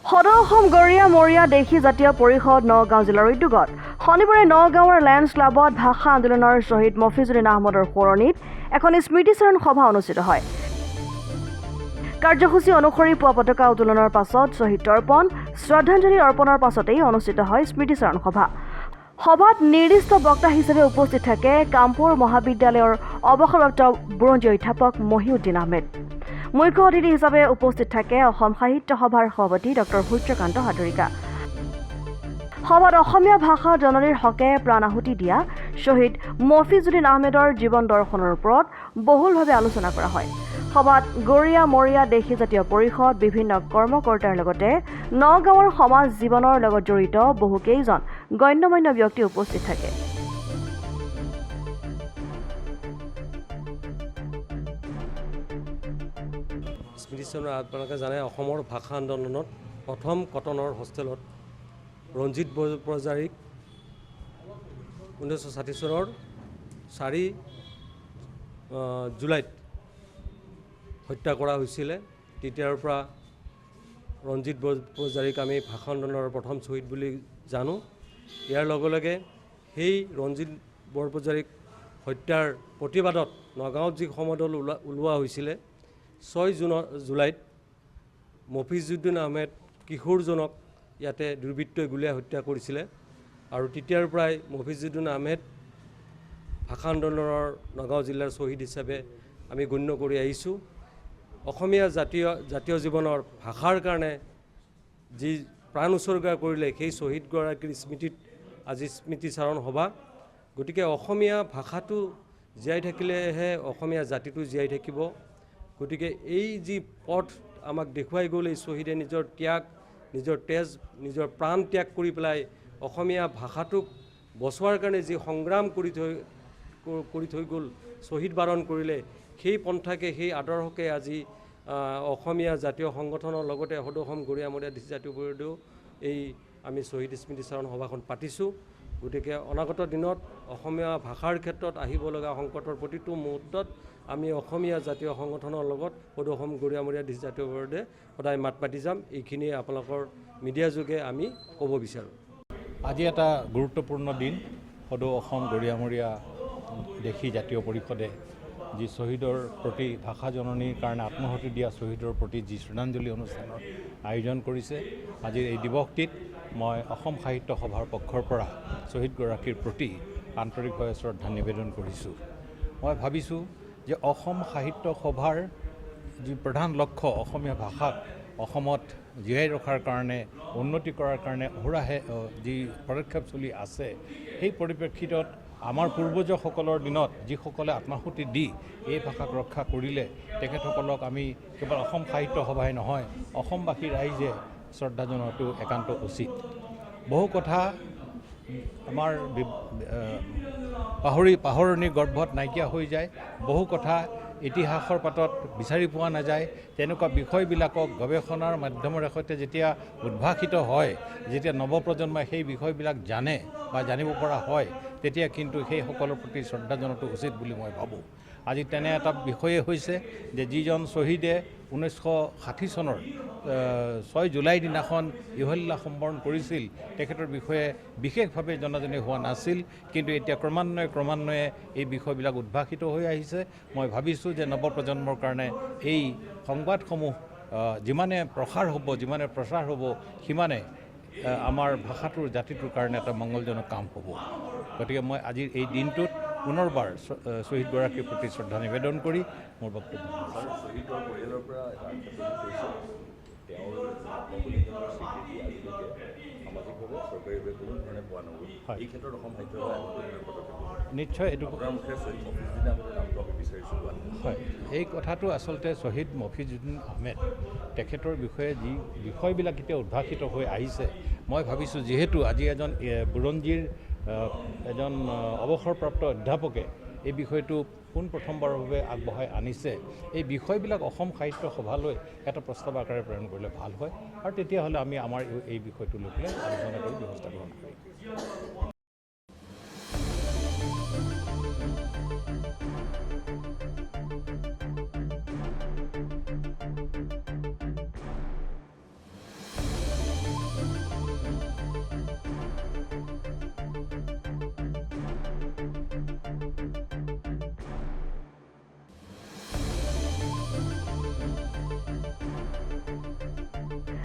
সদৌ অসম গৰীয়া মৰীয়া দেশী জাতীয় পৰিষদ নগাঁও জিলাৰ উদ্যোগত শনিবাৰে নগাঁৱৰ লায়ন্স ক্লাবত ভাষা আন্দোলনৰ শ্বহীদ মফিজুদ্দিন আহমদৰ সোঁৱৰণিত এখন স্মৃতিচাৰণ সভা অনুষ্ঠিত হয়। কাৰ্যসূচী অনুসৰি পুৱা পতাকা উত্তোলনৰ পাছত শ্বহীদ তৰ্পণ শ্ৰদ্ধাঞ্জলি অৰ্পণৰ পাছতেই অনুষ্ঠিত হয় স্মৃতিচাৰণ সভা। সভাত নিৰ্দিষ্ট বক্তা হিচাপে উপস্থিত থাকে কামপুৰ মহাবিদ্যালয়ৰ অৱসৰপ্ৰাপ্ত বুৰঞ্জী অধ্যাপক মহিউদ্দিন আহমেদ। মুখ্য অতিথি হিচাপে উপস্থিত থাকে অসম সাহিত্য সভাৰ সভাপতি ডক্টৰ সূৰ্যকান্ত হাজৰিকা। সভাত অসমীয়া ভাষা জননীৰ হকে প্ৰাণ আহুতি দিয়া শ্বহীদ মফিজুদ্দিন আহমেদৰ জীৱন দৰ্শনৰ ওপৰত বহুলভাৱে আলোচনা কৰা হয়। সভাত গৰীয়া মৰীয়া দেশী জাতীয় পৰিষদ বিভিন্ন কৰ্মকৰ্তাৰ লগতে নগাঁৱৰ সমাজ জীৱনৰ লগত জড়িত বহুকেইজন গণ্যমান্য ব্যক্তি উপস্থিত থাকে। স্মৃতিচাৰণৰ আপোনালোকে জানে অসমৰ ভাষা আন্দোলনত প্ৰথম কটনৰ হোষ্টেলত ৰঞ্জিত বৰপূজাৰীক 1960 চনৰ 4 জুলাইত হত্যা কৰা হৈছিলে। তেতিয়াৰ পৰা ৰঞ্জিত বৰপূজাৰীক আমি ভাষা আন্দোলনৰ প্ৰথম শ্বহীদ বুলি জানো। ইয়াৰ লগে লগে সেই ৰঞ্জিত বৰপূজাৰীক হত্যাৰ প্ৰতিবাদত নগাঁৱত যি সমদল ওলোৱা হৈছিলে 6 জুলাইত মফিজুদ্দিন আহমেদ কিশোৰজনক ইয়াতে দুৰ্বৃত্তই গুলীয়াই হত্যা কৰিছিলে আৰু তেতিয়াৰ পৰাই মফিজুদ্দিন আহমেদ ভাষা আন্দোলনৰ নগাঁও জিলাৰ শ্বহীদ হিচাপে আমি গণ্য কৰি আহিছোঁ। অসমীয়া জাতীয় জীৱনৰ ভাষাৰ কাৰণে যি প্ৰাণ উচৰ্গা কৰিলে সেই শ্বহীদগৰাকীৰ স্মৃতিত আজি স্মৃতিচাৰণ সভা। গতিকে অসমীয়া ভাষাটো জীয়াই থাকিলেহে অসমীয়া জাতিটো জীয়াই থাকিব। গতিকে এই যি পথ আমাক দেখুৱাই গ'ল এই শ্বহীদে নিজৰ ত্যাগ, নিজৰ তেজ, নিজৰ প্ৰাণ ত্যাগ কৰি পেলাই অসমীয়া ভাষাটোক বচোৱাৰ কাৰণে যি সংগ্ৰাম কৰি থৈ গ'ল, শ্বহীদ বাৰণ কৰিলে, সেই পন্থাকে সেই আদৰ্শকে আজি অসমীয়া জাতীয় সংগঠনৰ লগতে সদৌ অসম গৰীয়া মৰীয়া দেশী জাতীয় পৰিষদেও এই আমি শ্বহীদ স্মৃতিচাৰণ সভাখন পাতিছোঁ। গতিকে অনাগত দিনত অসমীয়া ভাষাৰ ক্ষেত্ৰত আহিব লগা সংকটৰ প্ৰতিটো মুহূৰ্তত আমি অসমীয়া জাতীয় সংগঠনৰ লগত সদৌ অসম গৰীয়া মৰীয়া দেশী জাতীয় পৰিষদে সদায় মাত মাতি যাম। এইখিনিয়ে আপোনালোকৰ মিডিয়া যোগে আমি ক'ব বিচাৰোঁ। আজি এটা গুৰুত্বপূৰ্ণ দিন। সদৌ অসম গৰীয়া মৰীয়া দেশী জাতীয় পৰিষদে যি শ্বহীদৰ প্ৰতি ভাষা জননীৰ কাৰণে আত্মহতি দিয়া শ্বহীদৰ প্ৰতি যি শ্ৰদ্ধাঞ্জলি অনুষ্ঠানৰ আয়োজন কৰিছে। আজিৰ এই দিৱসটিত মই অসম সাহিত্য সভাৰ পক্ষৰ পৰা শ্বহীদগৰাকীৰ প্ৰতি আন্তৰিকভাৱে শ্ৰদ্ধা নিবেদন কৰিছোঁ। মই ভাবিছোঁ যে অসম সাহিত্য সভাৰ যি প্ৰধান লক্ষ্য অসমীয়া ভাষাক অসমত জীয়াই ৰখাৰ কাৰণে, উন্নতি কৰাৰ কাৰণে অহোৰাহে যি পদক্ষেপ চলি আছে, সেই পৰিপ্ৰেক্ষিতত আমাৰ পূৰ্বজসকলৰ দিনত যিসকলে আত্মাহুতি দি এই ভাষাক ৰক্ষা কৰিলে তেখেতসকলক আমি কেৱল অসম সাহিত্য সভাই নহয় অসমবাসী ৰাইজে শ্ৰদ্ধা জনোৱাটো একান্ত উচিত। বহু কথা আমাৰ পাহৰণিৰ গৰ্ভত নাইকিয়া হৈ যায়, বহু কথা ইতিহাসৰ পাতত বিচাৰি পোৱা নাযায়। তেনেকুৱা বিষয়বিলাকক গৱেষণাৰ মাধ্যমেৰে সৈতে যেতিয়া উদ্ভাসিত হয়, যেতিয়া নৱপ্ৰজন্মই সেই বিষয়বিলাক জানে বা জানিব পৰা হয়, তেতিয়া কিন্তু সেইসকলৰ প্ৰতি শ্ৰদ্ধা জনোৱাটো উচিত বুলি মই ভাবোঁ। আজি তেনে এটা বিষয়ে হৈছে যে যিজন শ্বহীদে 1960 চনৰ 6 জুলাই দিনাখন ইহল্লা সম্বৰণ কৰিছিল, তেখেতৰ বিষয়ে বিশেষভাৱে জনাজনি হোৱা নাছিল। কিন্তু এতিয়া ক্ৰমান্বয়ে এই বিষয়বিলাক উদ্ভাসিত হৈ আহিছে। মই ভাবিছোঁ যে নৱপ্ৰজন্মৰ কাৰণে এই সংবাদসমূহ যিমানে প্ৰচাৰ হ'ব সিমানে আমাৰ ভাষাটোৰ জাতিটোৰ কাৰণে এটা মংগলজনক কাম হ'ব। গতিকে মই আজিৰ এই দিনটোত পুনৰবাৰ শ্বহীদগৰাকীৰ প্ৰতি শ্ৰদ্ধা নিবেদন কৰি মোৰ বক্তব্য শ্বহীদৰ পৰিয়ালৰ পৰা তেওঁৰ সামাজিকভাৱে চৰকাৰীভাৱে কোনো ধৰণে পোৱা নগ'ল। এই ক্ষেত্ৰত অসম সাহিত্য নিশ্চয় এইটো নামটো আমি বিচাৰিছোঁ। হয়, এই কথাটো আচলতে শ্বহীদ মফিজুদ্দিন আহমেদ তেখেতৰ বিষয়ে যি বিষয়বিলাক এতিয়া উদ্ভাসিত হৈ আহিছে, মই ভাবিছোঁ যিহেতু আজি এজন বুৰঞ্জীৰ এজন অৱসৰপ্ৰাপ্ত অধ্যাপকে এই বিষয়টো পোনপ্ৰথমবাৰৰ বাবে আগবঢ়াই আনিছে, এই বিষয়বিলাক অসম সাহিত্য সভালৈ এটা প্ৰস্তাৱ আকাৰে প্ৰেৰণ কৰিলে ভাল হয় আৰু তেতিয়াহ'লে আমি আমাৰ এই বিষয়টো লৈ পেলাই আলোচনা কৰি ব্যৱস্থা গ্ৰহণ কৰিম।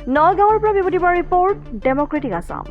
নগাঁৱৰ পৰা বিভূতি বৰাৰ ৰিপৰ্ট ডেমক্ৰেটিক আছাম।